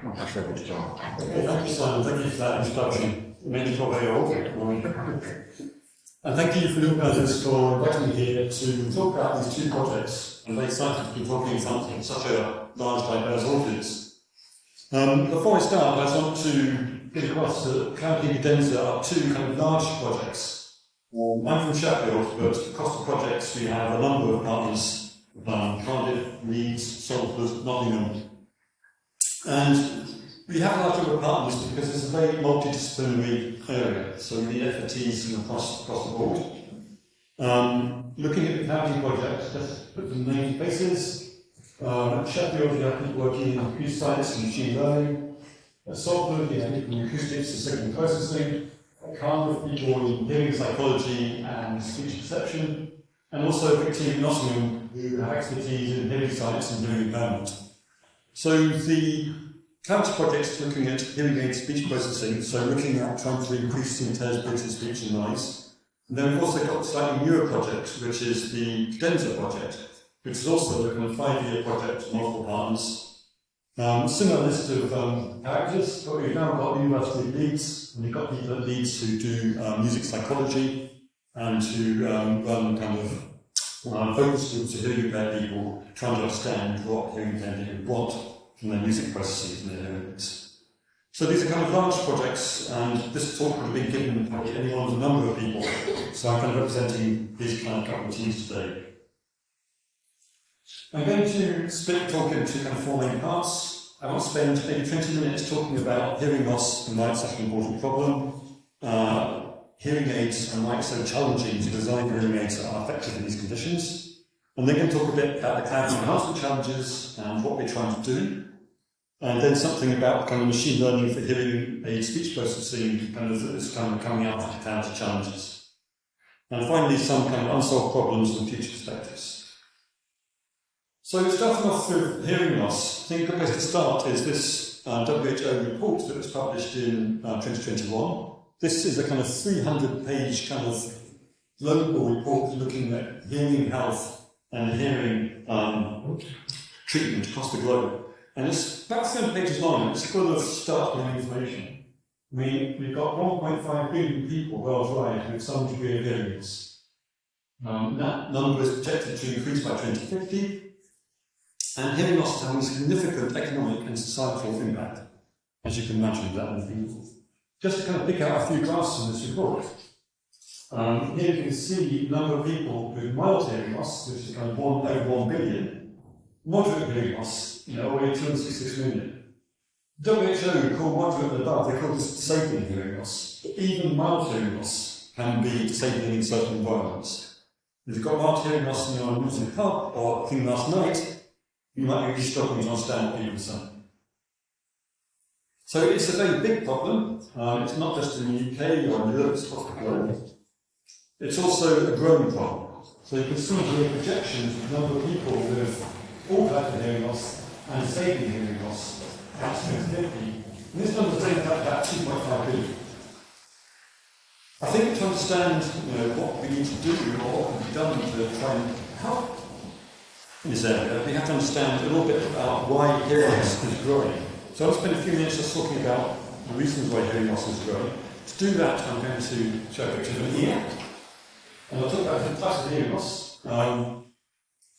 I'll pass over to John. Okay, thank you, Simon. Thank you for that introduction. It made me feel very old. And thank you for the organisers for inviting me here to talk about these two projects. I'm very excited to be talking in front of such a large, diverse audience. Before I start, I just want to get across that Cloud Cadenza are two kind of large projects. I'm from Sheffield, but across the projects we have a number of partners: Cardiff, Leeds, Salford, Nottingham. And we have a large number of partners because it's a very multidisciplinary area, so we need expertise from across the board. Looking at the Cloud project, just put some names and faces. At Sheffield, we have people working in UKIS sites and machine learning. At Salford, we have people in acoustics and signal processing. At Cardiff, people in hearing psychology and speech perception. And also a big team in Nottingham who have expertise in hearing science and hearing impairment. So the Cloud project is looking at hearing aid speech processing, so looking at trying to increase the intelligibility of speech and noise. And then we've also got a slightly newer project, which is the Cadenza project, which is also a kind of 5-year project with multiple partners. Similar list of characters, but we've now got the University of Leeds, and we've got people at Leeds who do music psychology and who run kind of focus groups of hearing impaired people trying to understand what hearing impaired people want from their music processes and their hearing aids. So these are kind of large projects, and this talk would have been given by any one of a number of people. So I'm kind of representing these kind of couple of teams today. I'm going to split the talk into kind of 4 main parts. I want to spend maybe 20 minutes talking about hearing loss and why it's such an important problem, hearing aids and why it's so challenging to design hearing aids that are effective in these conditions. And then going to talk a bit about the cloud enhancement challenges and what we're trying to do. And then something about kind of machine learning for hearing aid speech processing, kind of that's kind of coming out of the cloud challenges. And finally, some kind of unsolved problems and future perspectives. So starting off with hearing loss, I think the place to start is this WHO report that was published in 2021. This is a kind of 300-page kind of global report looking at hearing health and hearing treatment across the globe. And it's about 7 pages long, it's full of startling information. I mean, we've got 1.5 billion people worldwide with some degree of hearing loss. That number is projected to increase by 2050. And hearing loss is having a significant economic and societal impact, as you can imagine, that many people. Just to kind of pick out a few graphs from this report. Here you can see the number of people with mild hearing loss, which is kind of over 1 billion. Moderate hearing loss, over 266 million. WHO call moderate and above, they call this disabling hearing loss. But even mild hearing loss can be disabling in certain environments. If you've got mild hearing loss and you're in a pub or a thing last night, you might be struggling to understand what people are saying. So it's a very big problem. It's not just in the UK or in Europe, it's across the globe. It's also a growing problem. So you can see here projections of the number of people with all types of hearing loss and disabling hearing loss at 2050. And this number is about 2.5 billion. I think to understand what we need to do or what can be done to try and help in this area, we have to understand a little bit about why hearing loss is growing. So I'll spend a few minutes just talking about the reasons why hearing loss is growing. To do that, I'm going to show a picture of an ear. And I'll talk about different types of hearing loss.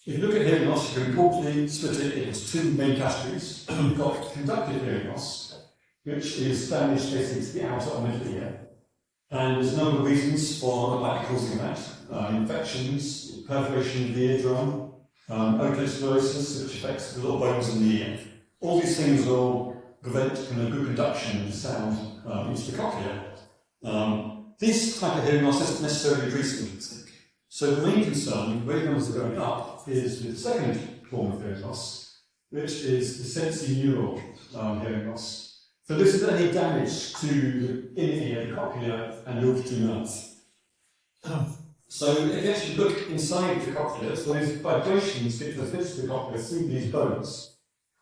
If you look at hearing loss, you can broadly split it into 2 main categories. You've got conductive hearing loss, which is damage basically to the outer or middle ear. And there's a number of reasons for what might be causing that. Infections, perforation of the eardrum, otosclerosis, which affects the little bones in the ear. All these things will prevent kind of good conduction of sound into the cochlea. This type of hearing loss isn't necessarily increasing, I think. So the main concern, the way numbers are going up, is with the second form of hearing loss, which is the sensorineural hearing loss. So this is any damage to the inner ear, the cochlea, and the auditory nerves. So if you actually look inside the cochlea, so these vibrations get transmitted to the cochlea through these bones.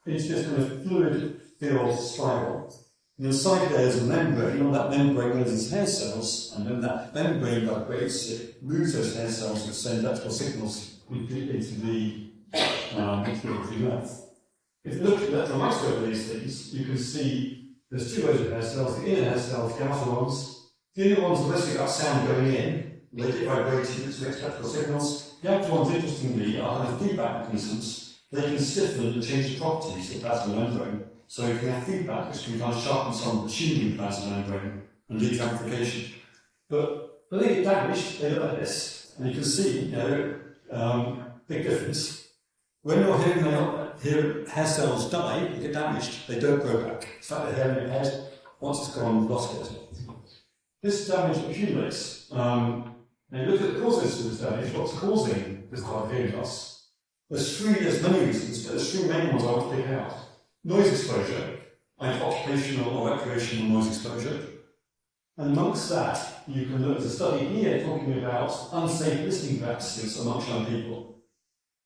It's just kind of fluid-filled spiral. And inside there is a membrane, and on that membrane goes these hair cells, and when that membrane vibrates, it moves those hair cells and send electrical signals into the nerve. if you look at the microscope of these things, you can see there's two ways of hair cells, the inner hair cells, the outer ones. The inner ones are mostly about sound going in, they get vibrating to make electrical signals. The outer ones, interestingly, are kind of feedback mechanisms. They can stiffen and change the properties of the plasma membrane. So you can have feedback, which can kind of sharpen some of the tuning plasma membrane and lead to amplification. But when they get damaged, they look like this. And you can see, big difference. When your hair cells die, they get damaged, they don't grow back. It's like the hair in your head, once it's gone, you've lost it. This damage accumulates. And you look at the causes of this damage, what's causing this type of hearing loss? There's many reasons, but there's three main ones I want to pick out. Noise exposure, either occupational or recreational noise exposure. And amongst that, you can look at a study here talking about unsafe listening practices amongst young people.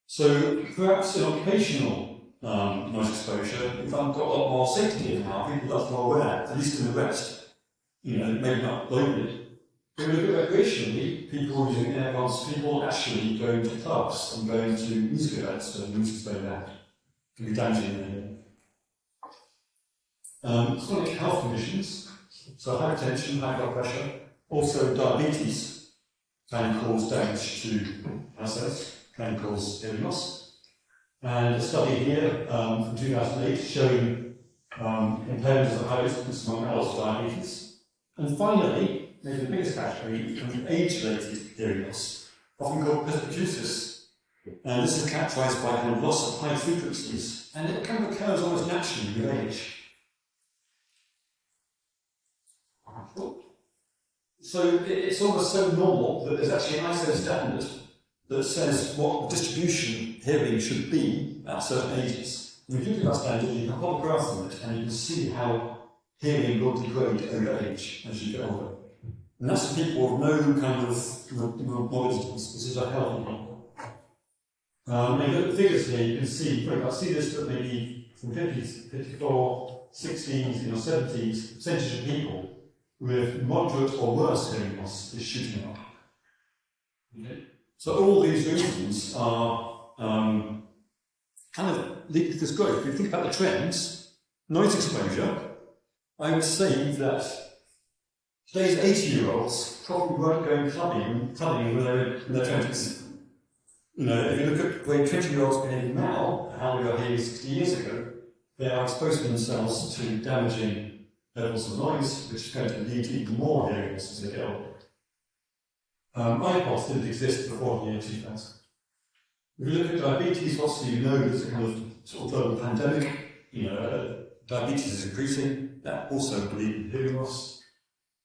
So perhaps in occupational noise exposure, if I've got a lot more safety in now, people are more aware, at least in the West, maybe not globally. If we look at recreationally, people using aircons, people actually going to clubs and going to music events and music's very loud. It can be damaging in the ear. Chronic health conditions, so hypertension, high blood pressure, also diabetes can cause damage to hair cells, can cause hearing loss. And a study here from 2008 showing impairments of high risk among adults with diabetes. And finally, maybe the biggest category, age-related hearing loss, often called presbycusis. And this is characterized by kind of loss of high frequencies, and it kind of occurs almost naturally with age. So it's almost so normal that there's actually an ISO standard that says what distribution hearing should be at certain ages. And if you look at that standard, you can plot a graph on it, and you can see how hearing will degrade over age as you get older. And that's for people with no kind of morbidities. This is a healthy people. And you look at the figures here, you can see, I see this, but maybe from 50s, 54, 60s, 70s, percentage of people with moderate or worse hearing loss is shooting up. Okay. So all these reasons are kind of lead to this growth. If you think about the trends, noise exposure, I would say that today's 80-year-olds probably weren't going clubbing when they were in their 20s. If you look at the way 20-year-olds behave now, how they were behaving 60 years ago, they are exposing themselves to damaging levels of noise, which is going to lead to even more hearing loss as they get older. iPods didn't exist before the year 2000. If you look at diabetes, obviously there's a kind of sort of global pandemic. Diabetes is increasing. That also will lead to hearing loss.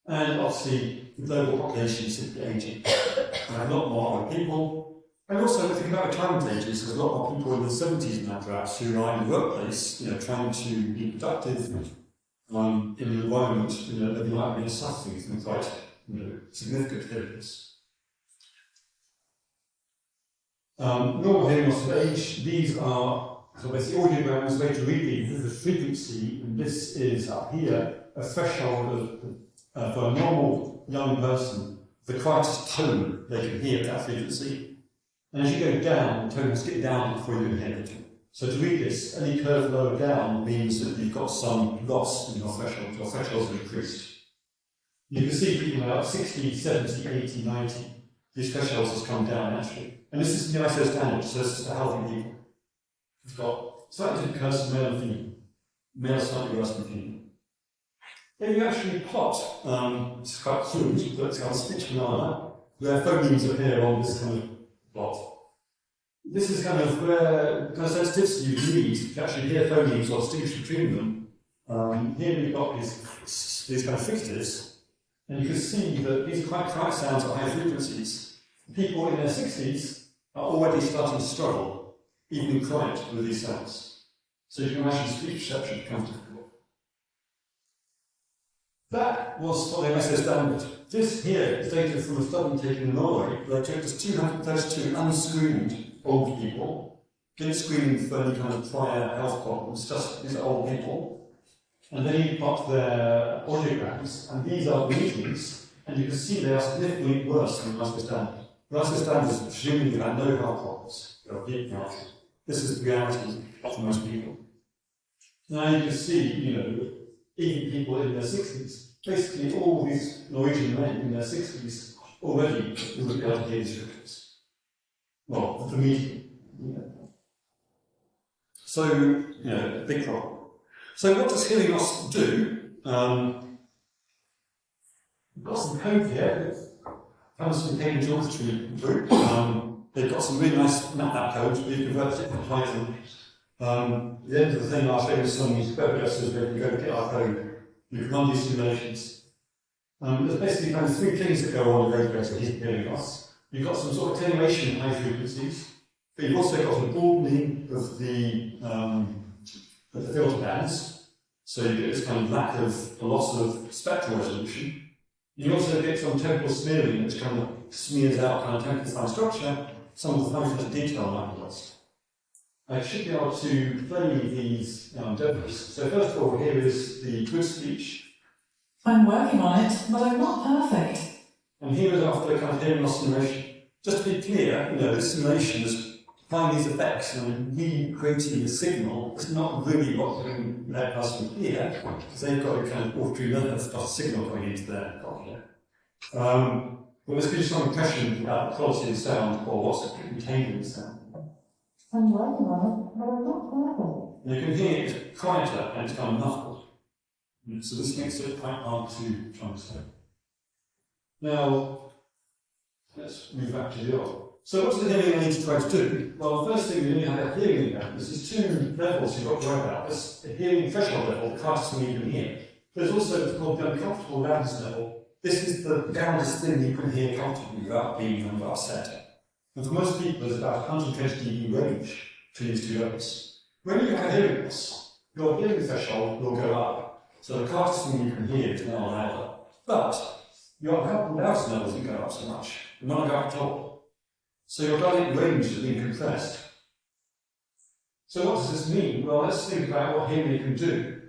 And obviously, the global population is simply aging. A lot more people. And also, if you think about retirement ages, there's a lot more people in the 70s and that perhaps who are in the workplace, trying to be productive in an environment that you might be suffering from quite significant hearing loss. Normal hearing loss of age, these are basically audiograms, way to read these. This is frequency, and this is up here a threshold for a normal young person, the quietest tone they can hear at that frequency. And as you go down, the tone must get down before you can hear it. So to read this, any curve lower down means that you've got some loss in your threshold. Your thresholds have increased. You can see people about 60, 70, 80, 90. These thresholds has come down naturally. And this is the ISO standard, so this is for healthy people. We've got slightly different curves for male and female. Male slightly worse than female. If you actually plot, it's quite crude, but it's called speech banana, where phonemes appear on this kind of plot. This is kind of where kind of sensitivity you need to actually hear phonemes or distinguish between them. Here we've got these kind of fixatives, and you can see that these are quite quiet sounds at high frequencies. People in their 60s are already starting to struggle, even in quiet, with these sounds. So you can imagine speech perception becomes difficult. That was for the ISO standard. This here is data from a study taken in Norway, where they took us 232 unscreened old people, didn't screen for any kind of prior health problems, just these are old people. And then you plot their audiograms, and these are the readings, and you can see they are significantly worse than the ISO standard. The ISO standard is presuming you have no health problems, you're deep healthy. This is the reality for most people. Now you can see, even people in their 60s, basically all these Norwegian men in their 60s already would be able to hear these records. Well, the medium. So, big problem. So what does hearing loss do? We've got some code here. Comes from Cambridge Auditory Group. They've got some really nice MATLAB code. We've converted it from Python. At the end of the thing, I'll show you some web addresses where you can go get our code. You can run these simulations. There's basically kind of three things that go on in regulator hearing loss. You've got some sort of attenuation in high frequencies, but you've also got a broadening of the filter bands. So you get this kind of lack of a loss of spectral resolution. You also get some temporal smearing, which kind of smears out kind of temporal fine structure. Some of the fine detail might be lost. I should be able to play these demos. So first of all, here is the good speech. I'm working on it, but I'm not perfect. And here is after kind of hearing loss simulation. Just to be clear, this simulation is applying these effects and recreating the signal. It's not really what we're going to let us hear, because they've got a kind of auditory nerve got a signal going into their cochlea. But this gives you some impression about the quality of the sound or what's contained in the sound. I'm working on it, but I'm not perfect. And you can hear it's quieter and it's kind of muffled. So this makes it quite hard to understand. Now, let's move back to the other. So what's the hearing aid try to do? Well, the first thing when you have a hearing event, there's two levels you've got to worry about. There's a hearing threshold level, the quietest thing you can hear. There's also what's called the uncomfortable loudness level. This is the loudest thing you can hear comfortably without being upset. And for most people, there's about 120 dB range between these two levels. When you have hearing loss, your hearing threshold will go up. So the quietest thing you can hear is now louder. But your uncomfortable loudness level doesn't go up so much. It might go up at all. So your dynamic range is being compressed. So what does this mean? Well, let's think about what hearing aid can do.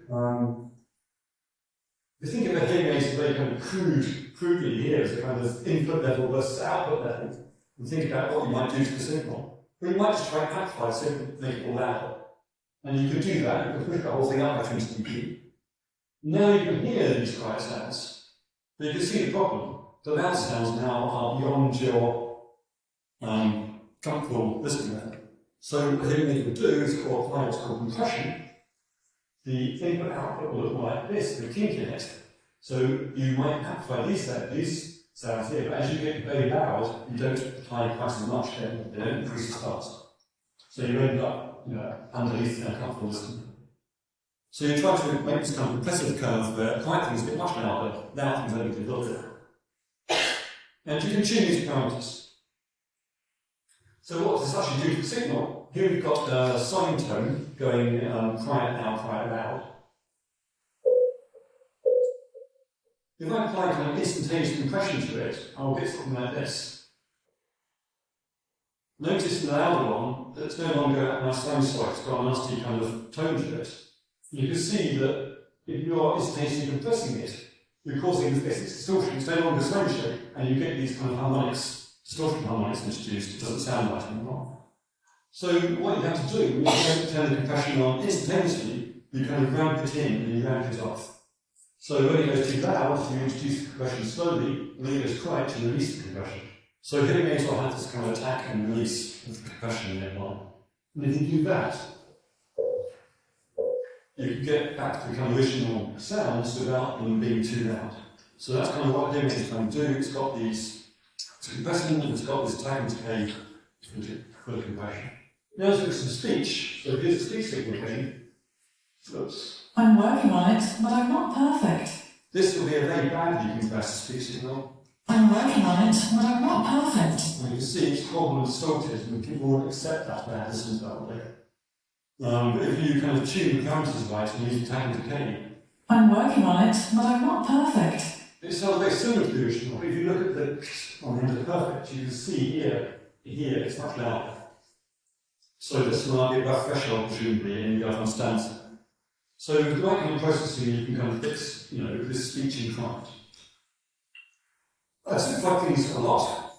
If you think of a hearing aid as very kind of crudely here as a kind of input level versus output level, and think about what you might do to the signal. Well, you might just try and amplify the signal, make it all louder. And you can do that, you can push the whole thing up by 20 dB. Now you can hear these quiet sounds. But you can see the problem. The loud sounds now are beyond your comfortable listening level. So what the hearing aid will do is apply what's called compression. The input output will look more like this, the kink in it. So you might amplify these sounds here, but as you get very loud, you don't apply quite as much, they don't increase as fast. So you end up underneath the uncomfortable listening. So you try to make this kind of compressive curve where quiet things get much louder, loud things only get a little bit. And you can tune these parameters. So what does this actually do to the signal? Here we've got a sine tone going quiet now, quiet loud. If I apply kind of instantaneous compression to it, I'll get something like this. Notice the louder one, that's no longer at my sinusoid, it's got a nasty kind of tone to it. You can see that if you are instantaneously compressing it, you're causing this distortion. It's no longer sine shape, and you get these kind of harmonics, distortion harmonics introduced. It doesn't sound right anymore. So what you have to do, when you don't turn the compression on instantaneously, you kind of ramp it in and you ramp it off. So when it goes too loud, you introduce the compression slowly, and then it goes quiet to release the compression. So hearing aids will have this kind of attack and release of the compression in it on. And if you do that, you can get back to the kind of original sounds without them being too loud. So that's kind of what hearing aids is trying to do. It's got these compression, it's got this time to pay for the compression. Now let's look at some speech. So here's the speech signal thing. Oops. I'm working on it, but I'm not perfect. This will be a very badly compressed speech signal. I'm working on it, but I'm not perfect. And you can see it's horrible and distorted, and people won't accept that when I listen to that way. But if you kind of tune the parameters right and use time and decay, I'm working on it, but I'm not perfect. it sounds very similar to the original. But if you look at the on the end of perfect, you can see here it's much louder. So this might be above threshold presumably, and you don't understand that. So with the right kind of processing, you can kind of fix, this speech in front. I simplified things a lot.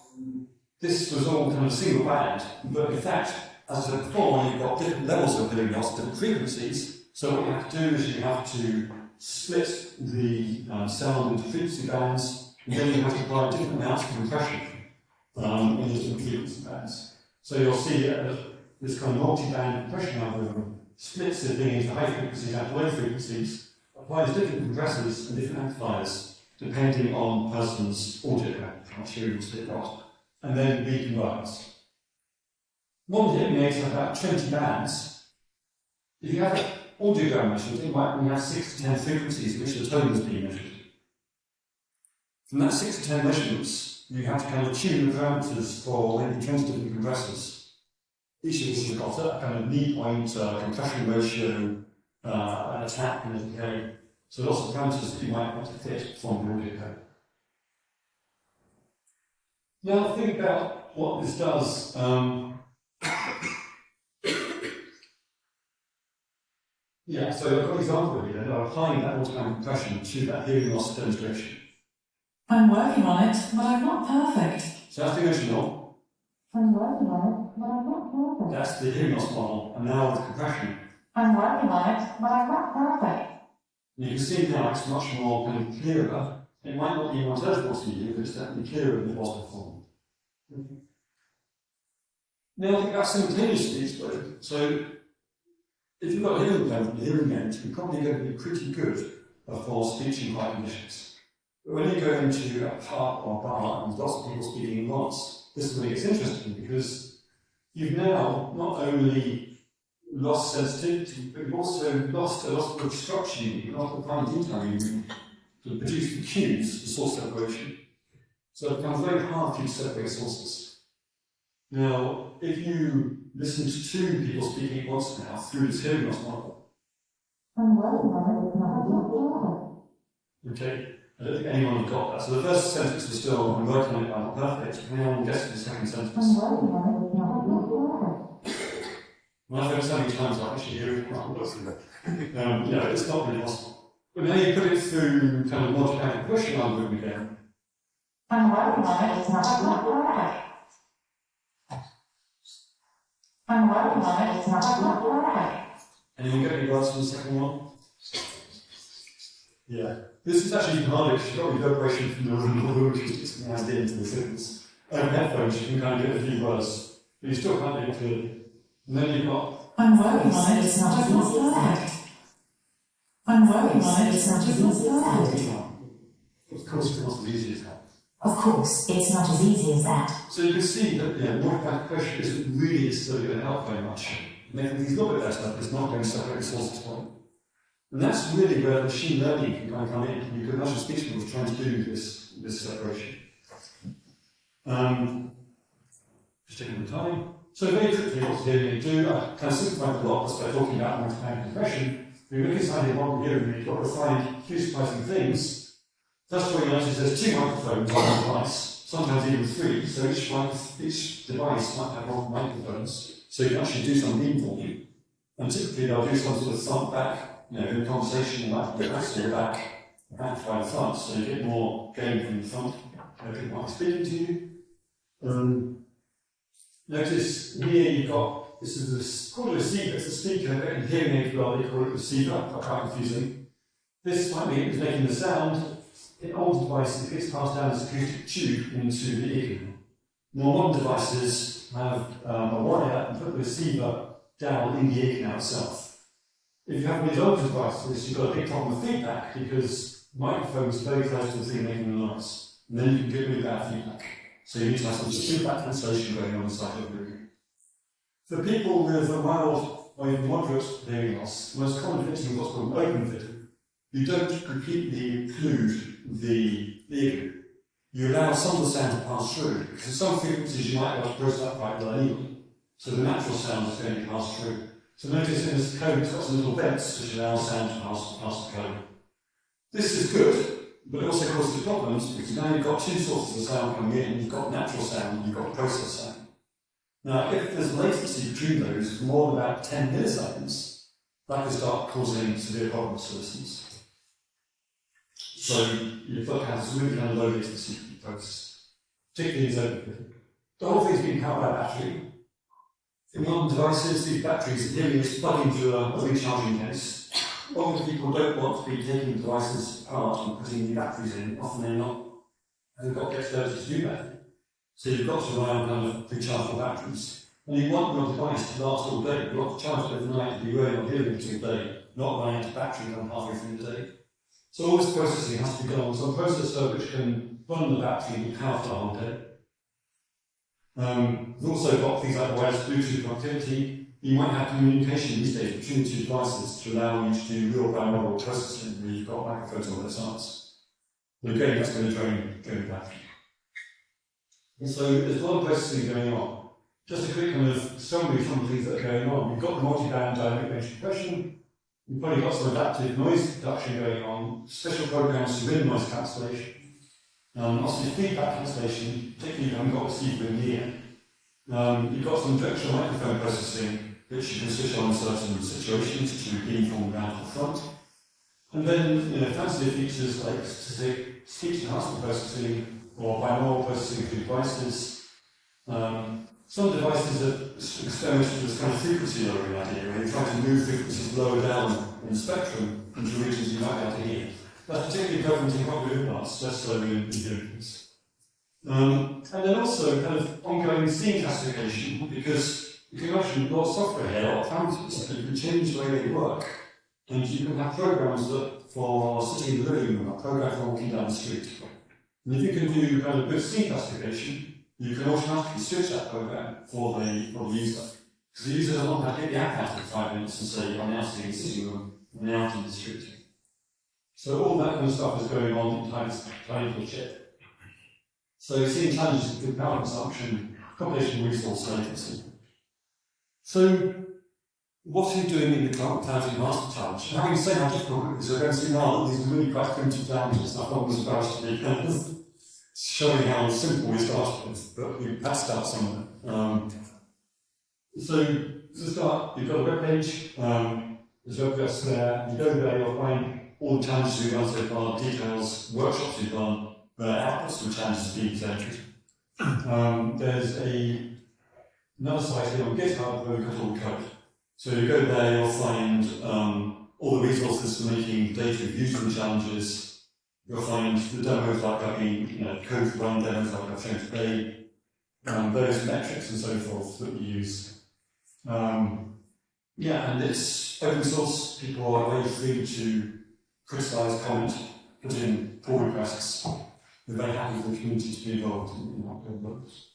This was all kind of single band, but in fact, as I said before, you've got different levels of hearing loss, different frequencies. So what you have to do is you have to split the sound into frequency bands, and then you have to apply different amounts of compression in the different frequency bands. So you'll see this kind of multi-band compression algorithm splits the thing into high frequencies and low frequencies, applies different compressors and different amplifiers depending on the person's audio materials they've got, and then recombines. One hit makes about 20 bands. If you have an audiogram measurement, it might only have 6 to 10 frequencies which the tone is being measured. From that 6 to 10 measurements, you have to kind of tune the parameters for maybe 20 different compressors. Each of these has got a kind of knee point, compression ratio, an attack, and a decay. So lots of parameters that you might want to fit from the audio code. Now think about what this does. Yeah, so I've got an example here. I'm applying that automatic compression to that hearing loss demonstration. I'm working on it, but I'm not perfect. So that's the original. I'm working on it, but I'm not perfect. That's the hearing loss model, and now with compression. I'm working on it, but I'm not perfect. And you can see now it's much more kind of clearer. It might not be more intelligible to you, but it's definitely clearer than it was before. Now I think that's simultaneously exploded. So if you've got a hearing aid, you're probably going to be pretty good for speech in quiet conditions. But when you go into a pub or bar and lots of people speaking in lots, this is when it gets interesting because you've now not only lost sensitivity, but you've also lost a lot of the structure you need, a lot of the fine detail you need to produce the cues for source separation. So it becomes very hard for you to separate sources. Now, if you listen to 2 people speaking at once now through this hearing loss model, I'm working on it, but I'm not perfect. okay, I don't think anyone has got that. So the first sentence was still, I'm working on it, I'm not perfect. Can anyone guess the second sentence? I'm working on it, but I'm not perfect. Well, I've heard so many times I actually hear it. Yeah, it's not really possible. But now you put it through kind of multi-band compression algorithm again. I'm working on it, but I'm not perfect. I'm working on it, but I'm not perfect. Anyone get any words from the second one? Yeah. This is actually even harder because you've got reverberation from the room acoustics now into the sentence. Over headphones, you can kind of get a few words, but you still can't get it clearly. And then you've got. I'm working on it, it's not as perfect. I'm working on it, it's not as perfect. Of course, it's not as easy as that. Of course, it's not as easy as that. So you can see that multi-band compression isn't really necessarily going to help very much. And if he's got a bit better, it's not going to separate the sources point. And that's really where machine learning can kind of come in. You can imagine speech models trying to do this separation. Just taking the time. So very quickly, what we're going to do, I kind of simplified the lot by talking about multi-band compression. We look inside the model here and we've got to find a few surprising things. First of all, you notice there's 2 microphones on the device, sometimes even 3, so each device might have multiple microphones, so you can actually do some beamforming. And typically they'll do some sort of front back, in a conversation, like the back to the back by the front, so you get more gain from the front. People might be speaking to you. Notice here you've got, this is called a receiver, it's a speaker, but in hearing aid well they call it a receiver, quite confusing. This might be making the sound. In older devices, it gets passed down as a acoustic tube into the ear canal. More modern devices have a wire and put the receiver down in the ear canal itself. If you have one of these older devices, you've got a big problem with feedback because the microphone is very close to the thing making the noise. And then you can get really bad feedback. So you need to have some feedback cancellation going on inside of the room. For people with a mild or even moderate hearing loss, the most common fitting is what's called an open fitting. You don't completely occlude the ear. You allow some of the sound to pass through, because at some frequencies you might be able to process that quite well anyway. So the natural sound is going to pass through. So notice in this code it's got some little vents which allow sound to pass the code. This is good, but it also causes problems because now you've got 2 sources of sound coming in. You've got natural sound and you've got process sound. Now if there's latency between those more than about 10 milliseconds, that could start causing severe problems for listeners. So you've got to have some really kind of low latency process, particularly in zone. The whole thing's being powered by battery. In modern devices, these batteries are giving us plug into a recharging case. Often people don't want to be taking devices apart and putting new batteries in. Often they've got dexterity to do that. So you've got to rely on kind of rechargeable batteries. And you want your device to last all day. You want to charge it overnight to be running on hearing all day, not running out of battery on halfway through the day. So all this processing has to be done on some processor which can run the battery and power for the whole day. We've also got things like wireless Bluetooth connectivity. You might have communication these days between the two devices to allow you to do real binaural processing where you've got microphones on both sides. But again, that's going to drain the battery. And so there's a lot of processing going on. Just a quick kind of summary of some of the things that are going on. We've got the multi-band dynamic range compression. We've probably got some adaptive noise reduction going on, special programs to win noise cancellation. Also feedback cancellation, particularly if you haven't got a receiver in here. You've got some directional microphone processing, which you can switch on in certain situations to beam from around the front. And then, fancier features like static speech enhancement processing or binaural processing through devices. Some devices have experimented with this kind of frequency lowering idea, where you're trying to move frequencies lower down in the spectrum into regions you might be able to hear. That's particularly prevalent in cochlear implants, less so in hearings. And then also kind of ongoing scene classification, because you can imagine a lot of software here, a lot of parameters, and you can change the way they work. And you can have programs that, for sitting in the living room, are programs for walking down the street. And if you can do kind of good scene classification, you can automatically switch that program for the user. Because the user doesn't have to get the app out in 5 minutes and say, I'm now sitting in the sitting room, I'm now out in the street. So all that kind of stuff is going on in tiny little chip. So you're seeing challenges with power consumption, computational resource latency. So what are you doing in the cloud enhancement challenge? Having said how difficult it is, we're going to see now that these are really quite primitive challenges. I thought it was about to be kind of showing how simple we started with, but we passed out some of them. So to start, you've got a web page, there's a WebGS there, you go there, you'll find all the challenges we've done so far, details, workshops we've done, outputs of the challenges being presented. There's another site here on GitHub where we've got all the code. So you go there, you'll find all the resources for making data reviews of the challenges. You'll find the demos like I've been, code for running demos like I've shown today, various metrics and so forth that we use. And it's open source. People are very free to criticise, comment, put in pull requests. We're very happy for the community to be involved in what code works.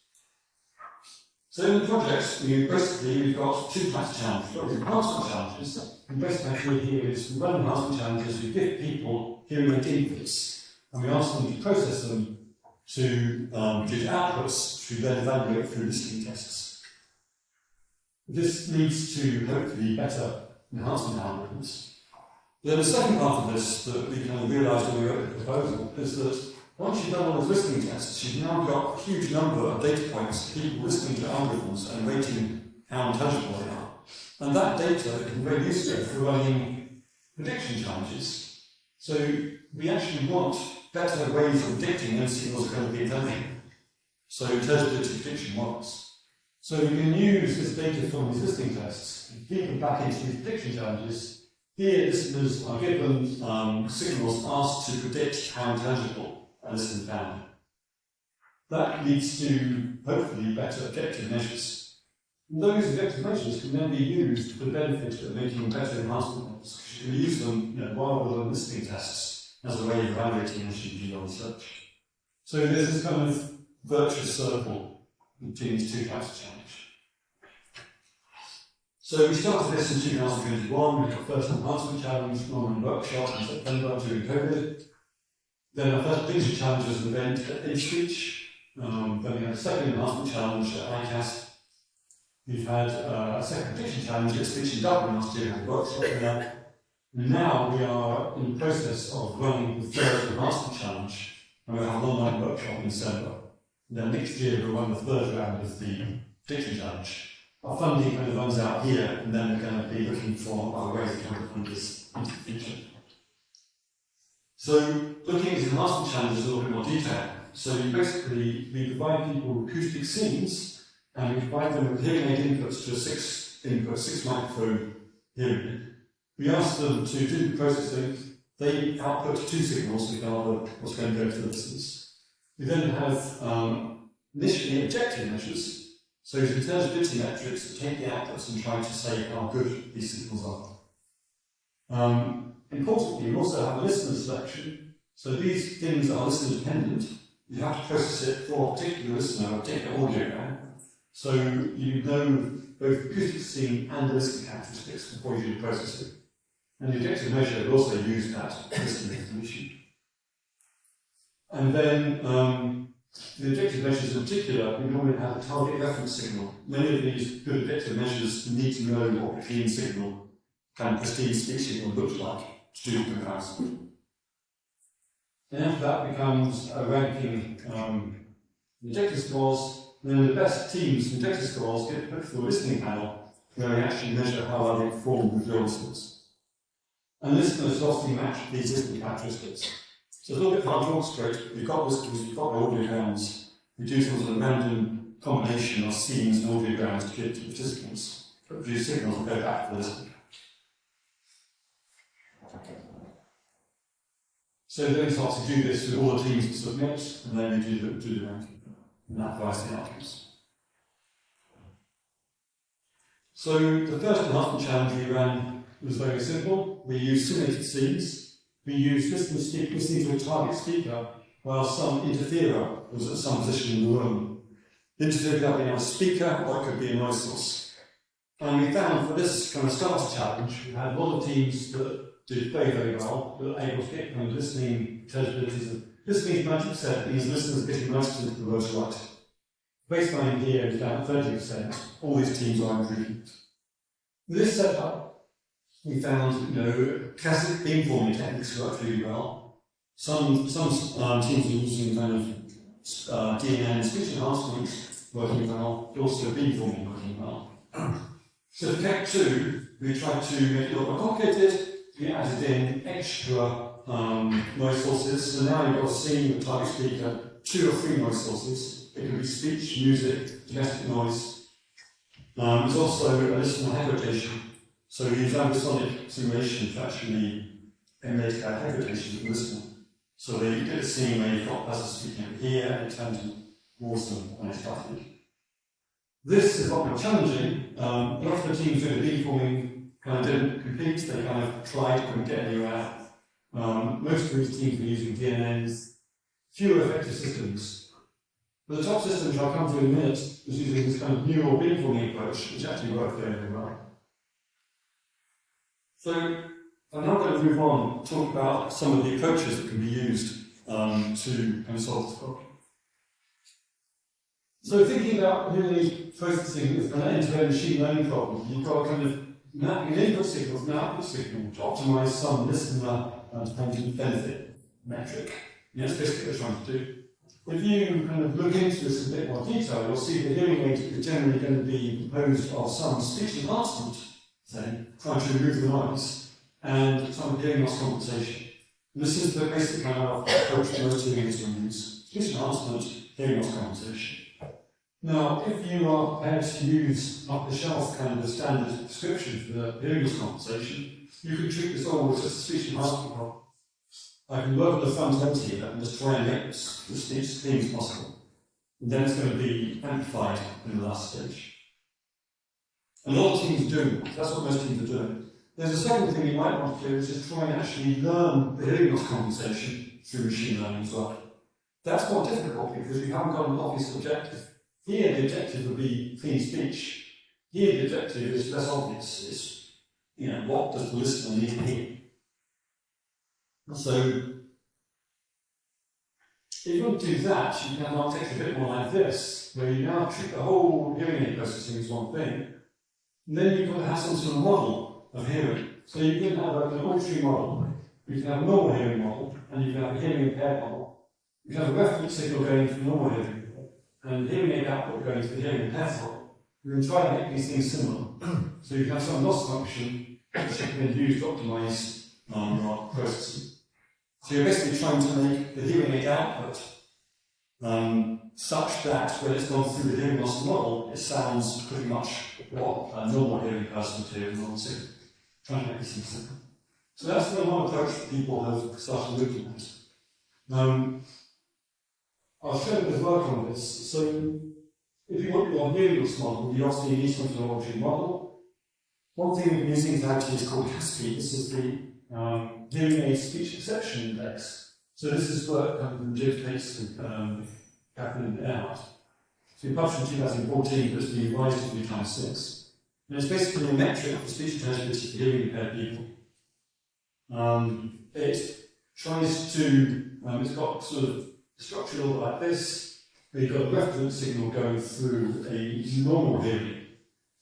So in the project, we've got two types of challenges. We've got the enhancement challenges. And basically idea here is we run enhancement challenges, we give people hearing aid inputs, and we ask them to process them to produce outputs to then evaluate through listening tests. This leads to hopefully better enhancement algorithms. Then the second part of this that we kind of realised when we wrote the proposal is that once you've done all those listening tests, you've now got a huge number of data points, people listening to algorithms and rating how intelligible they are. And that data can be very useful for running prediction challenges. So we actually want better ways of predicting when signals are going to be intelligent. So intelligibility prediction models. So we can use this data from these listening tests and feed them back into these prediction challenges. Here, listeners are given signals asked to predict how intelligible a listener found. That leads to, hopefully, better objective measures. And those objective measures can then be used for the benefit of making better enhancement models, because you can use them rather than listening tests as a way of evaluating energy research. So there's this kind of virtuous circle between these two types of challenge. So we started this in 2021, we got first enhancement challenge, online workshop in September during COVID. Then our first prediction challenge was an event at HSpeech. Then we had a second enhancement challenge at UKIS. We've had a second prediction challenge at Speech in Dublin last year, had a workshop there. And now we are in the process of running the third enhancement challenge, and we'll have an online workshop in December. And then next year we'll run the third round of the prediction challenge. Our funding kind of runs out here, and then we're going to be looking for other ways to fund this into the future. So, looking at the enhancement challenges in a little bit more detail. So, we provide people acoustic scenes, and we provide them with hearing aid inputs to a 6 microphone hearing aid. We ask them to do the processing. They output 2 signals regarding what's going to go to the listeners. We then have initially objective measures. So in terms of ability metrics, take the outputs and try to say how good these signals are. Importantly, we also have a listener selection. So these things are listener dependent. You have to process it for a particular listener, a particular audiogram. So you know both acoustic scene and the listening characteristics before you do the processing. And the objective measure will also use that listening information. And then the objective measures in particular, we normally have a target reference signal. Many of these good objective measures need to know what the clean signal, kind of pristine speech signal looks like to do the comparison. And after that becomes a ranking the objective scores. Then the best teams in objective scores get put through a listening panel where we actually measure how well they perform with real listeners. And listeners often match these listening characteristics. So it's a little bit hard to orchestrate. You've got listeners, you've got audiograms. We do sort of a random combination of scenes and audiograms to give to participants, but produce signals and go back to the listener. So then start to do this with all the teams that submit, and then we do the ranking. And that provides the outcomes. So the first enhancement challenge we ran was very simple. We used simulated scenes. We used listening to a target speaker while some interferer was at some position in the room. The interferer could be a speaker or it could be a noise source. And we found for this kind of starter challenge, we had a lot of teams that did very, very well, that were able to get kind of listening intelligibilities of listening 90% means listeners getting 90% of the words right. Baseline here is down 30%. All these teams are improving. With this setup, we found, classic beamforming techniques work really well. Some teams are using kind of DNA and speech enhancement working well, but also beamforming working well. So for Cake 2, we tried to make it a little more complicated. We added in extra noise sources. So now you've got a scene with target speaker, 2 or 3 noise sources. It can be speech, music, domestic noise. There's also a listener head rotation. So we use ambisonic simulation to actually emulate a head rotation of the listener. So you get a scene where you've got a person speaking over here and it turns towards them when it's started. This is a lot more challenging. A lot of the teams doing the beamforming kind of didn't compete. They kind of tried, couldn't get anywhere. Most of these teams were using DNNs, fewer effective systems. But the top system, which I'll come to in a minute, was using this kind of neural beamforming approach, which actually worked very, very well. So I'm now going to move on and talk about some of the approaches that can be used to kind of solve this problem. So thinking about really processing this kind of end-to-end machine learning problem, you've got kind of mapping an input signal from an output signal to optimize some listener dependent benefit metric. And that's basically what we're trying to do. If you kind of look into this in a bit more detail, you'll see the hearing aid is generally going to be composed of some speech enhancement, say, trying to remove the noise, and some hearing loss compensation. And this is the basic kind of approach to most hearing aids we use: speech enhancement, hearing loss compensation. Now, if you are prepared to use off-the-shelf kind of a standard prescription for the hearing loss compensation, you can treat this all as just a speech enhancement problem. I can work at the front end here and just try and make the speech as clean as possible. And then it's going to be amplified in the last stage. And a lot of teams are doing that. That's what most teams are doing. There's a second thing you might want to do, is just try and actually learn the hearing loss compensation through machine learning as well. That's more difficult because you haven't got an obvious objective. Here the objective would be clean speech. Here the objective is less obvious. It's, what does the listener need to hear? So, if you want to do that, you can architect a bit more like this, where you now treat the whole hearing aid processing as one thing. And then you've got to have some sort of model of hearing. So you can have an auditory model, you can have a normal hearing model, and you can have a hearing impaired model. You can have a reference signal going to the normal hearing model, and hearing aid output going to the hearing impaired model. You can try to make these things similar. So you can have some loss function which you can use to optimize your processing. So you're basically trying to make the hearing aid output such that when it's gone through the hearing loss model, it sounds pretty much what a normal hearing person would hear in normal signal. trying to make this simple. So that's the one approach that people have started looking at. I'll show you the work on this. So if you want your hearing loss model, you obviously need some sort of object model. One thing we're using is actually called HASP. This is the hearing aid speech perception index. So this is work from James Pace and Catherine Earhart. So we published in 2014, but it's been revised a few times since. And it's basically a metric for speech intelligibility for hearing impaired people. It tries to, it's got sort of structure like this, where you've got a reference signal going through a normal hearing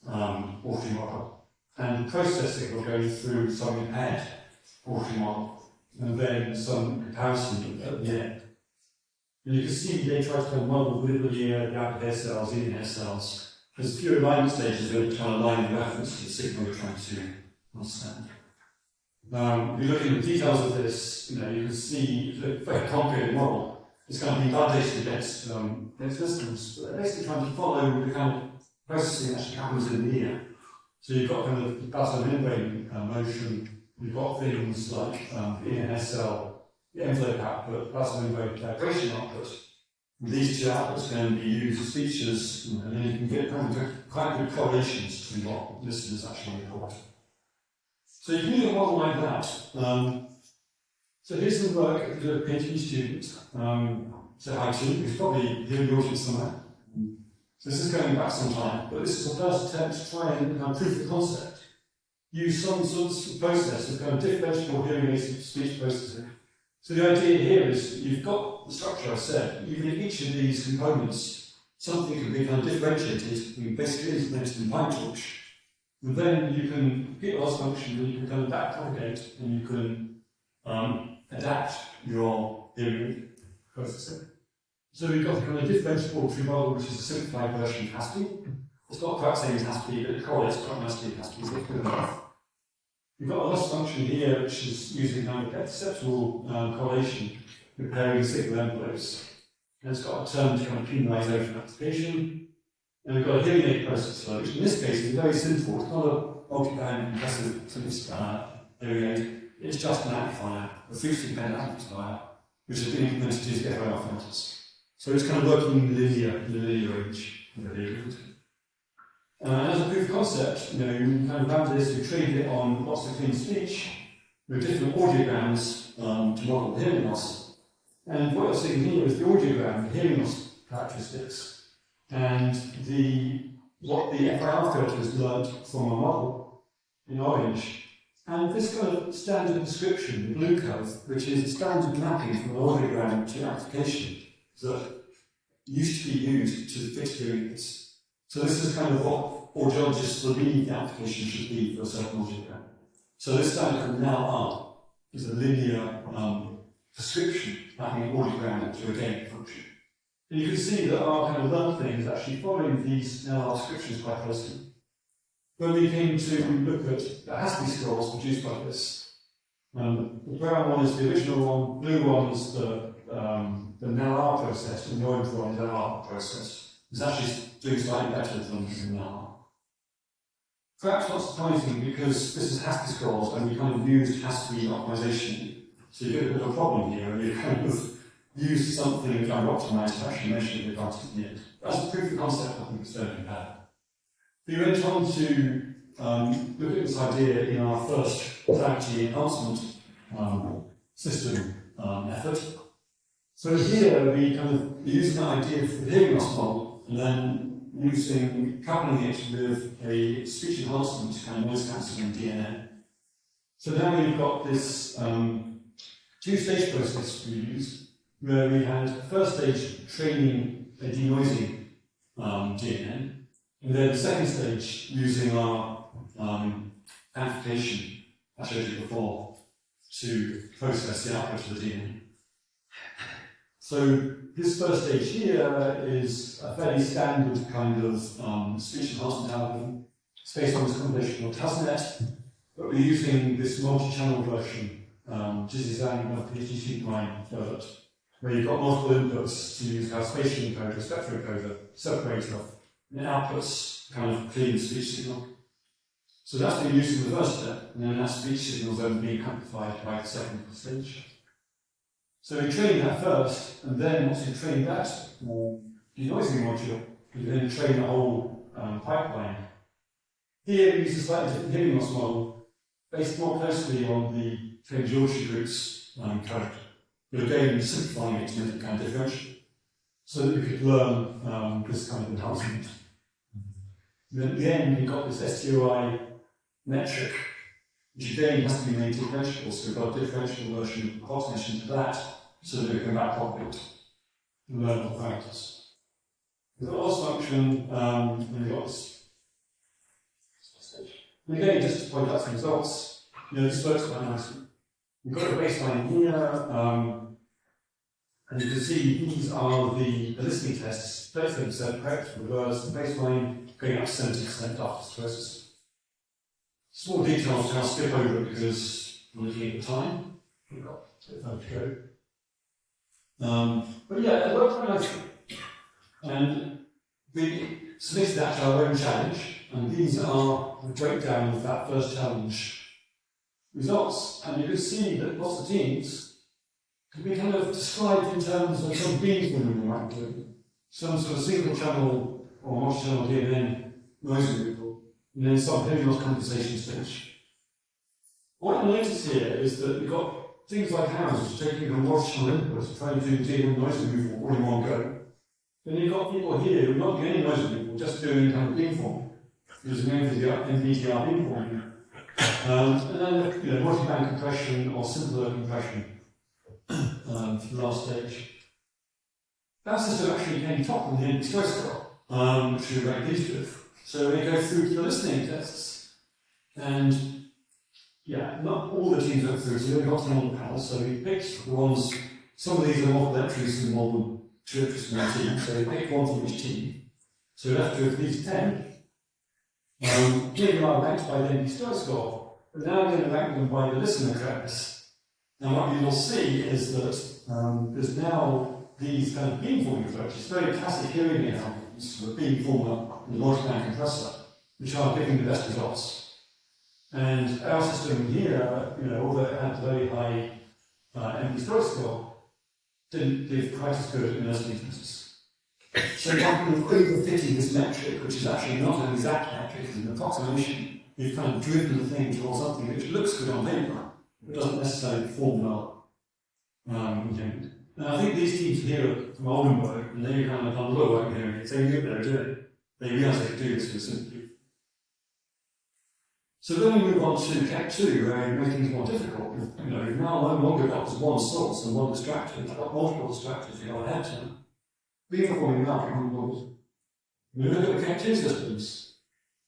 auditory model, and process signal going through some impaired auditory model, and then some comparison at the end. And you can see they try to model with the outer hair cells, in hair cells. There's a few alignment stages where you're trying to align the reference to the signal you're trying to understand. If you look into the details of this, you can see it's a very complicated model. It's going to be validated against systems, but they're basically trying to follow the kind of processing that actually happens in the ear. So you've got kind of basal membrane motion, you've got things like the inner hair cell, the envelope output, basal membrane vibration output. These two outputs can be used as features, and then you can get quite good correlations between what listeners actually report. So you can do a model like that. So here's some work of a PhD student, so hi to, who's probably here in the audience somewhere. So this is going back some time, but this is the first attempt to try and prove the concept. Use some sort of process of kind of differentiable hearing aid speech processing. So the idea here is you've got the structure I said, even in each of these components, something can be kind of differentiated, and basically implemented in PyTorch. And then you can get loss function, and you can kind of backpropagate, and you can adapt your hearing processing. So we've got a kind of differentiable auditory model, which is a simplified version of HASP. It's not quite the same as HASP, but it correlates quite nicely with HASP, so it's good enough. We've got a loss function here, which is using kind of perceptual correlation, comparing signal envelopes. And it's got a term to kind of penalise over application. And we've got a hearing aid processor, which in this case is very simple. It's not a multi-band compressive hearing aid. It's just an amplifier, a frequency-dependent amplifier, which has been implemented to get FIR filters. So it's kind of working in the linear range. As a proof of concept, you kind of ran this, we trained it on lots of clean speech with different audiograms to model hearing loss. And what you're seeing here is the audiogram, the hearing loss characteristics, and what the FIR filters learned from a model in orange. And this kind of standard description, the blue curve, which is a standard mapping from an audiogram to application that used to be used to fix hearing aids. So this is kind of what audiologists believe the application should be for a certain audiogram. So this standard from now on is a linear prescription mapping an audiogram to a gain function. And you can see that our kind of learned thing is actually following these descriptions quite closely. When we came to look at the HASP scores produced by this, the brown one is the original one, blue one is the NAR process, and the orange one is the NAR process. It's actually doing slightly better than NAR. Perhaps not surprising because this is HASP scores and we kind of used HASP optimization. So you get a bit of a problem here and you kind of use something and kind of optimize to actually measure the advantage in the end. That's a proof of concept I think it's fairly bad. We went on to look at this idea in our first clarity enhancement system effort. So here we kind of use an idea for the hearing loss model and then coupling it with a speech enhancement kind of noise cancelling DNA. So now we've got this two-stage process we used, where we had first stage training a denoising DNA, and then the second stage using our amplification I showed you before to process the output of the DNA. So this first stage here is a fairly standard kind of speech enhancement algorithm. It's based on this combination called TASNet, but we're using this multi-channel version, which is designed by the PhD student mine developed, where you've got multiple inputs to use our spatial encoder, spectral encoder, separator, and it outputs kind of clean speech signal. So that's being used in the first step, and then that speech signal is then being amplified by the second stage. So we train that first, and then once you train that denoising module, you then train the whole pipeline. Here we use a slightly different hearing loss model, based more closely on the Train-George group's code, but again simplifying it to make it kind of differential, so that we could learn this kind of enhancement. Then at the end, we've got this STOI metric, which again has to be made differentiable, so we've got a differential version of approximation to that, so that we can backpropagate it and learn more parameters. We've got loss function, and we've got this. And again, just to point out some results, this works quite nicely. We've got a baseline here, and you can see these are the listening tests, 37% correct for the words, the baseline going up to 70% after stenosis. Small details which I'll skip over because I'm looking at the time. We've got a bit of time to go. But yeah, it worked quite nicely. And we submitted that to our own challenge, and these are the breakdown of that first challenge results. And you can see that lots of teams can be kind of described in terms of some beamforming we might do, some sort of single channel or multi-channel DNN noise removal, and then some hearing loss compensation stage. What you notice here is that we've got things like ours, which are taking a multi-channel input, trying to do DNN noise removal all in one go. Then you've got people here who are not doing any noise removal, just doing kind of beamforming, using NVDR beamforming. And then multi-band compression or simpler compression for the last stage. That system actually came top on the NP score, which we were very pleased with. So we go through to the listening tests. And yeah, not all the teams went through, so we only got some on the panel. So we picked the ones, some of these are multiple entries and more than 2 entries from our team, so we picked one from each team. So we left with these 10. Here are ranked by the NP score, but now we're going to rank them by the listener correctness. Now what you'll see is that there's now these kind of beamforming approaches, very classic hearing examples of a beamformer and a multi-band compressor, which are giving the best results. And our system here, although it had a very high NP score, didn't give quite as good in listening tests. So by overfitting this metric, which is actually not an exact metric, it's an approximation, we've kind of driven the thing towards something which looks good on paper, but doesn't necessarily perform well. And I think these teams here from Oldenburg, and they kind of done a lot of work here, it's very good they're doing. They realise they could do this with simply. So then we move on to Cat 2, where we make things more difficult. We've now no longer got just one source and one distractor, we've got multiple distractors to go ahead to. Beamforming now, we look at the Cat 2 systems,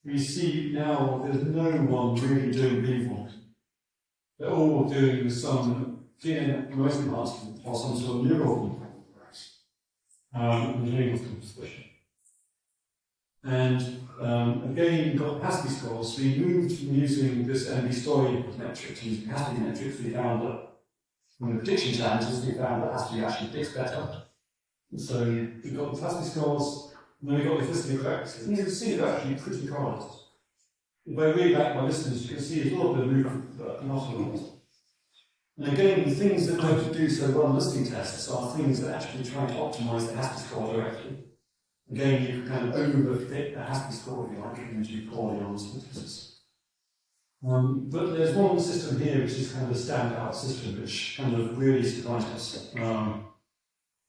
we see now there's no one really doing beamforming. They're all doing some DNA noise enhancement or some sort of neural composition. And again, you've got capacity scores. So we moved from using this NB story metric to using capacity metrics. We found that from the prediction challenges, we found that capacity actually predicts better. So we've got the capacity scores, and then we've got the listening correctness. And you can see they're actually pretty correlated. If I read back my listeners, you can see there's a little bit of movement, but not a lot. And again, the things that don't do so well in listening tests are things that actually try to optimize the capacity score directly. Again, you can kind of overfit the capacity score if you like, and do poorly on listening tests. But there's one system here which is kind of a standout system, which kind of really surprised us.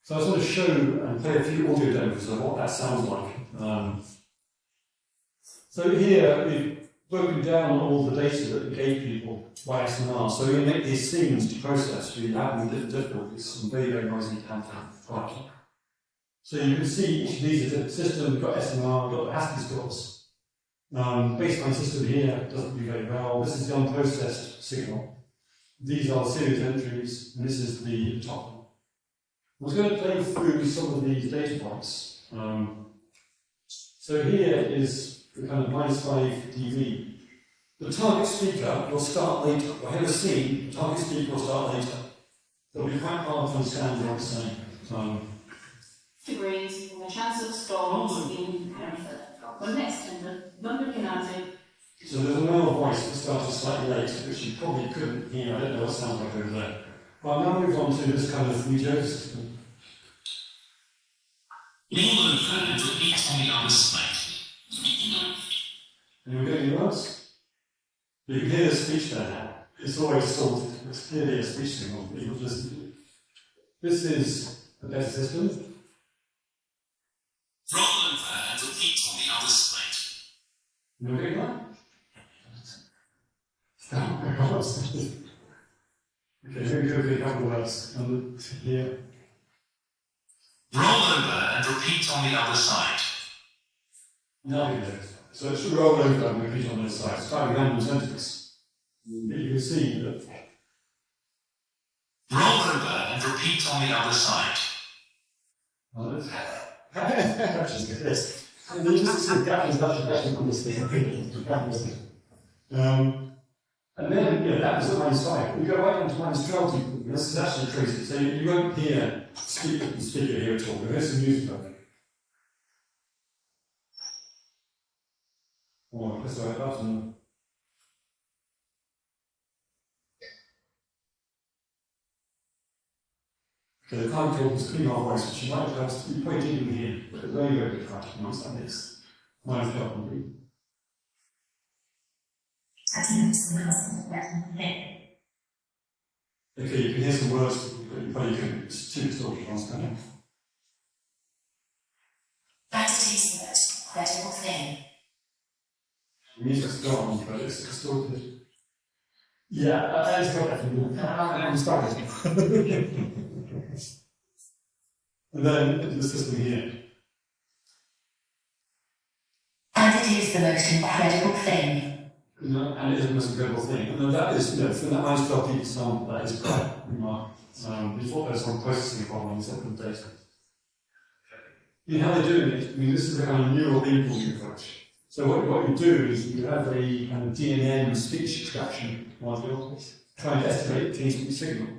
So I just want to show and play a few audio demos of what that sounds like. So here we've broken down all the data that we gave people by SNR. So we make these scenes to process. We have different difficulties, some very, very noisy content. So you can see each of these is a different system. We've got SNR, we've got capacity scores. Baseline system here doesn't do very well. This is the unprocessed signal. These are the series entries, and this is the top one. I was going to play through some of these data points. So here is the kind of -5 dB. The target speaker will start later. Whatever scene, the target speaker will start later. It'll be quite hard to understand what it's saying. Degrees, and the chance of storms in the next tender, non-dominante, So there's a male voice that started slightly late, which you probably couldn't hear. I don't know what it sounds like over there. But I'll now move on to this kind of New Jersey system. Roll over and repeat on the other side. And we're getting worse. You can hear the speech there now. It's always sorted. It's clearly a speech signal that you've listened to. This is a better system. Roll over and repeat on the other side. And we're getting that. Okay, here we go with a couple of words. And here. Roll over and repeat on the other side. Now we go. So it should roll over and repeat on this side. It's quite a random sentence. But you can see that. Roll over and repeat on the other side. Well, that's just this. And then you just see that is actually on this thing. And then, that was the -5. We go right down to -12. This is actually crazy. So you won't hear the speaker here at all. There is some music on it. Oh, press the right button. Okay, the cloud talk is clean our voice, which you might have to probably didn't hear, but it's very, very good practice amongst that mix. -12. Okay, you can hear some words, but you probably can. It's too distorted on standing. Vanity is the most credible thing. The music's gone, but it's distorted. Yeah, I just got that from you. I'm starting. And then into the system here. Vanity is the most incredible thing. And it is the most incredible thing. And that is, from that -12 example, that is quite remarkable. Before there's some processing problems that can data. How they're doing it, this is a kind of neural beamforming approach. So what you do is you have a kind of DNN speech extraction module, trying to estimate the clean speech signal.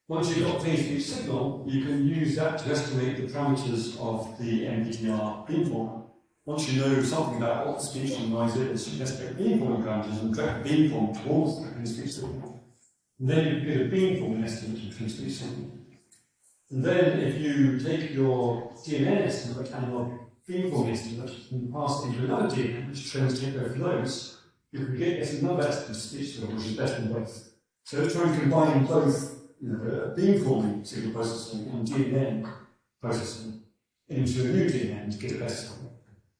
Once you've got a clean speech signal, you can use that to estimate the parameters of the MBTR beamformer. Once you know something about what the speech noise is, you can estimate beamforming parameters and direct the beamform towards the clean speech signal. And then you get a beamforming estimate of the clean speech signal. And then if you take your DNN estimate and your beamforming estimate and pass it into another DNN, which trains take both of those, you can get another estimate of speech signal, which is better than both. So trying to combine both beamforming signal processing and DNN processing into a new DNN to get a better signal.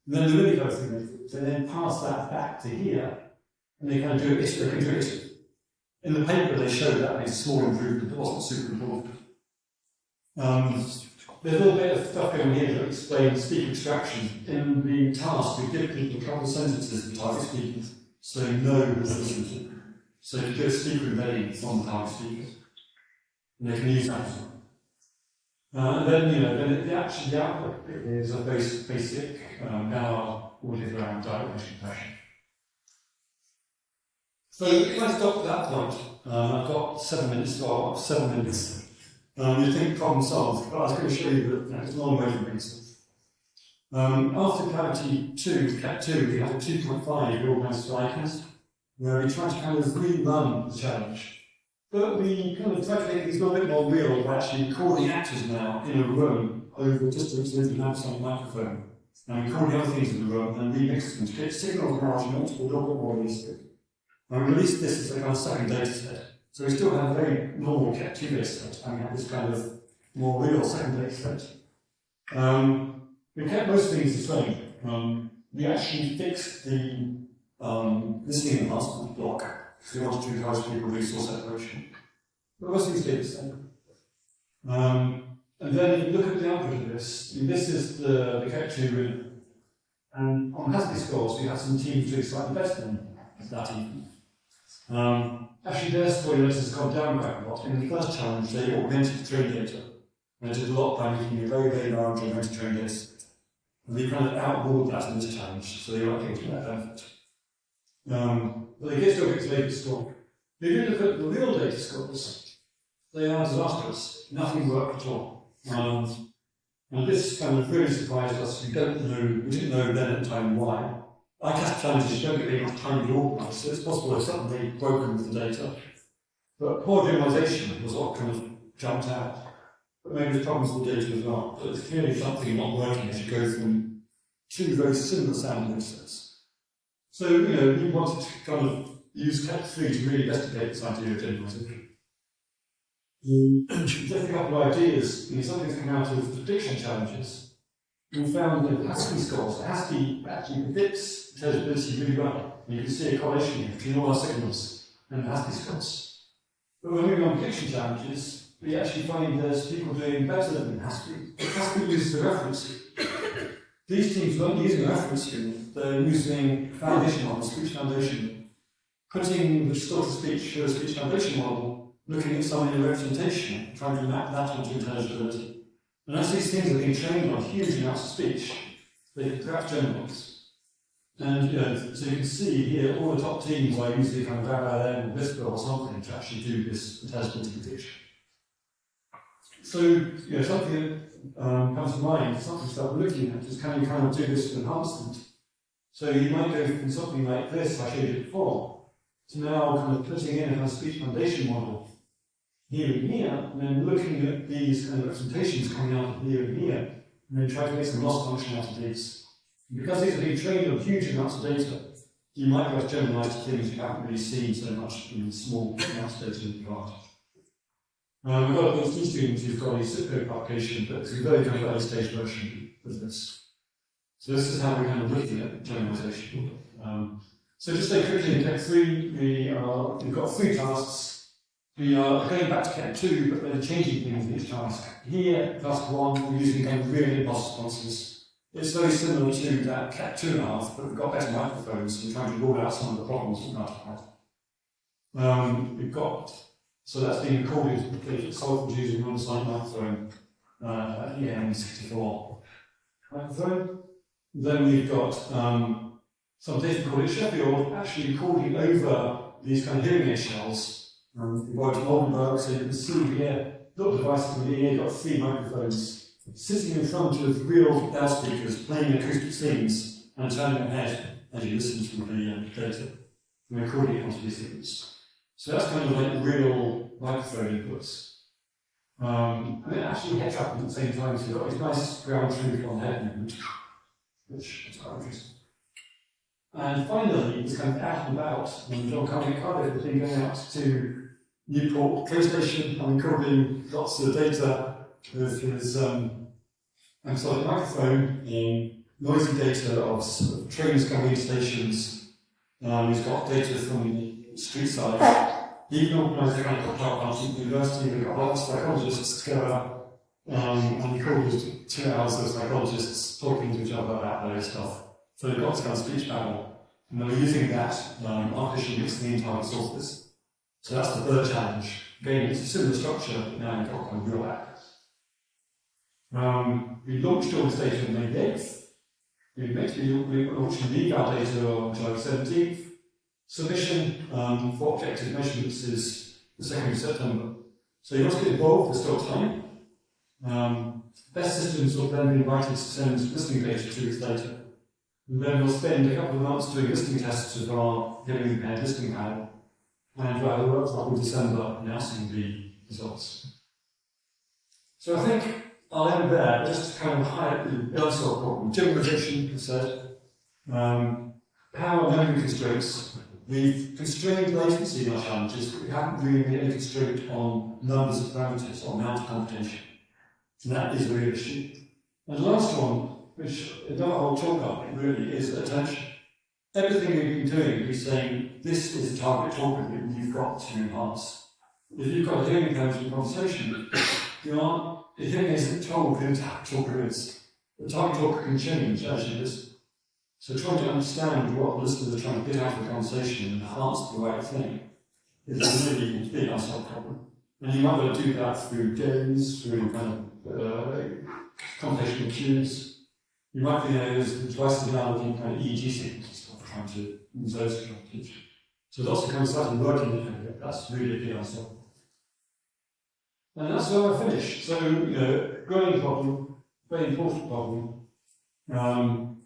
And then the really close thing is to then pass that back to here, and they kind of do it, they can do it. In the paper they showed that made a small improvement, it wasn't super important. There's a little bit of stuff going here to explain speaker extraction. In the task, we give people a couple of sentences in target speakers, so they know who they're listening to. So you do a speaker embedding from the target speakers, and they can use that. And then, the output is a basic now audit around direct compression. So if I stop at that point, I've got 7 minutes, you think problem solved, but I was going to show you that it's a long way from being solved. After cavity 2, cat 2, we had a 2.5 reorganized diagnosis, where we tried to kind of rerun the challenge. But we kind of tried to make things a little bit more real by actually recording actors now in a room over distance with an outside microphone. And we record the other things in the room and remix them to get signals now to multiple double more realistic. And we released this as a kind of second data set. So we still have a very normal cat 2 data set, and we have this kind of more real second data set. We kept most things the same. We actually fixed the listening enhancement block. So we wanted to encourage people to do source separation. But most things stayed the same. And then if you look at the output of this, this is the cat 2 room. And on hazard scores, we had some teams doing slightly better than that even. Actually, their score has gone down quite a lot. In the first challenge, they augmented the train data. And they did a lot by making a very, very large augmented train data set. And they kind of outruled that in this challenge, so they weren't getting that benefit. But they still get to data score. If you look at the real data scores, they are disastrous. Nothing worked at all. And this kind of really surprised us. We didn't know then at the time why. ICAS challenges don't get very much time to organise, so it's possible there's something broken with the data. But poor generalisation was what kind of jumped out. But maybe there's problems with the data as well. But it's clearly something not working as you go from two very similar sounding sets. So, we wanted to kind of use Cat 3 to really investigate this idea of generalisation. Just a couple of ideas. Something's come out of prediction challenges. We found that Haskell scores. Haskell actually predicts intelligibility really well. And you can see a correlation here between all our signals and Haskell scores. But when we run prediction challenges, we actually find there's people doing better than Haskell. Haskell uses a reference. These teams weren't using a reference unit, they're using foundation models, speech foundation, putting the distorted speech or a speech foundation model, looking at some inner representation, trying to map that onto intelligibility. And as these things are being trained on huge amounts of speech, they can perhaps generalize. And so you can see here, all the top teams are using kind of LLM or Whisper or something to actually do this intelligibility prediction. So, something that comes to mind, something to start looking at, is can you kind of do this with enhancement? So you might go from something like this, I showed you before, to now kind of putting in a kind of speech foundation model here and here, and then looking at these kind of representations coming out of here and here, and then try to make some loss function out of these. And because these are being trained on huge amounts of data, you might be able to generalize things you haven't really seen so much in small amounts of data in the past. We've got a PhD student who's got a zip code application, but it's a very kind of early stage version of this. So this is how we're kind of looking at generalization. So just very quickly in Cat 3, we've got 3 tasks. We are going back to Cat 2, but then changing things in each task. Here, task 1, we're using kind of really impulse responses. It's very similar to that Cat 2.5, but we've got better microphones, and we're trying to rule out some of the problems we might have. So that's being recorded with Solve using an on-site microphone at the EM64 microphone. Then we've got some data called Sheffield actually recording over these kind of hearing aid shells. We borrowed from Oldenburg, so you can see here, little device in the ear, got 3 microphones sitting in front of real loudspeakers, playing acoustic themes and turning your head as you listen to the data and recording it onto these things. So that's kind of like real microphone inputs. And it actually head tracking at the same time, so you've got this nice ground truth on head movement, which is quite interesting. And finally, it's kind of out and about, and John Carter has been going out to Newport train station and recording lots of data with his solid microphone in noisy data of trains coming in stations. He's got data from the street side. He even organised a kind of talk party at the university. We've got lots of psychologists together, and he called 2 hours of psychologists talking to each other about various stuff. So we've got this kind of speech panel, and then we're using that artificially mixing the entire sources. So that's the third challenge. Again, it's a similar structure, but now you've got kind of real access. We launched all this data on May 8th. We launched the eval data on July 17th. Submission for objective measurements is the 2nd of September. So you want to get involved, there's still time. Best systems will then be invited to send listening data 2 weeks later. And then we'll spend a couple of months doing listening tests of our hearing impaired listening panel. And we'll work in December announcing the results. So I think I'll end there, just to kind of highlight the unsolved problem. Generalization, as I said. Power and memory constraints. We've constrained latency in our challenges, but we haven't really made any constraint on numbers of parameters or amount of computation. And that is a real issue. And the last one, which another whole talk on really, is attention. Everything we've been doing is saying, this is a target talker that you've got to enhance. If you've got a hearing impairment in conversation, the hearing isn't told who the target talker is. The target talker can change as you listen. So trying to understand what the listeners are trying to get out of the conversation and enhance the right thing is a really big unsolved problem. And you might be able to do that through games, through kind of computational cues. You might be able to devices now looking kind of EEG signals and stuff, trying to use those to teach. So lots of kind of starting working in it, that's really a big unsolved. And that's where I finish. So, growing problem, very important problem.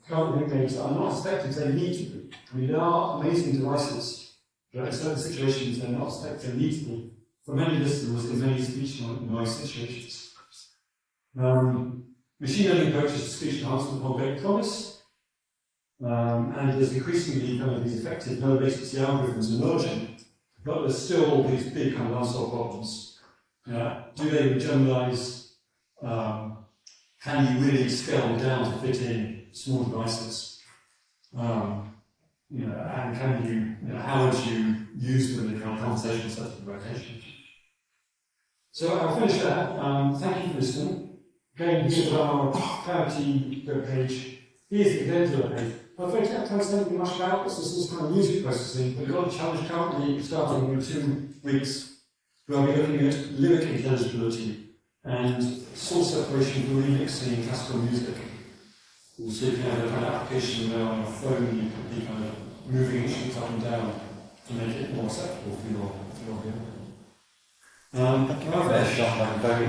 current link games that are not expected, they need to be. I mean, there are amazing devices, but in certain situations they're not expected, they need to be. For many listeners in many speech noise situations. Machine learning approaches to speech enhancement hold great promise, and there's increasingly kind of these effective low latency algorithms emerging, but there's still all these big kind of unsolved problems. Do they generalize? Can you really scale them down to fit in small devices? And can you, how would you use them in kind of conversational settings of rotation? So I'll finish there. Thank you for listening. Again, here's our clarity webpage. Here's the event webpage. I'm afraid I can't say much about this. This is kind of music processing. We've got a challenge currently starting in 2 weeks where we'll be looking at lyric intelligibility and source separation for remixing classical music. We'll see if you have a kind of application where on your phone you can be kind of moving instruments up and down to make it more acceptable for your hearing. Very